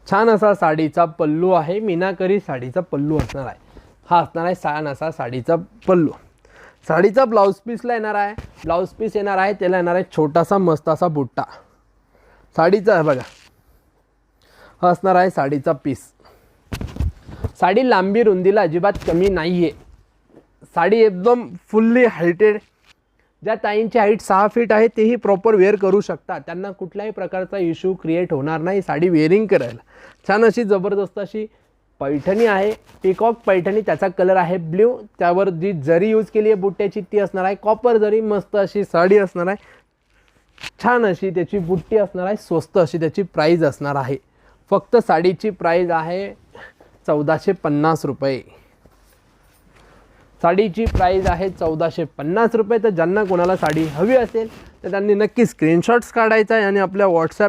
छान असा साडीचा पल्लू आहे, मीनाकरी साडीचा पल्लू असणार आहे. हा असणार आहे छान असा साडीचा पल्लू. साडीचा ब्लाऊज पीसला येणार आहे, ब्लाऊज पीस येणार आहे त्याला येणार आहे छोटासा मस्त असा बुट्टा. साडीचा बघा हा असणार आहे साडीचा पीस. साडी लांबी रुंदीला अजिबात कमी नाही आहे. साडी एकदम फुल्ली हायटेड. ज्या ताईंची हाईट 6 फीट आहे तेही प्रॉपर वेअर करू शकतात, त्यांना कुठल्याही प्रकारचा इश्यू क्रिएट होणार नाही साडी वेअरिंग करायला. छान अशी जबरदस्त अशी पैठणी आहे, पिकॉक पैठणी. त्याचा कलर आहे ब्ल्यू. त्यावर जी जरी यूज केली आहे बुट्ट्याची ती असणार आहे कॉपर जरी. मस्त अशी साडी असणार आहे, छान अशी त्याची बुट्टी असणार आहे. स्वस्त अशी त्याची प्राईज असणार आहे. फक्त साडीची प्राईज आहे 1450 रुपये. साडीची प्राईज आहे 1450 रुपये. तर ज्यांना कोणाला साडी हवी असेल तर त्यांनी नक्की स्क्रीनशॉट्स काढायचा आहे आणि आपल्या व्हॉट्सॲप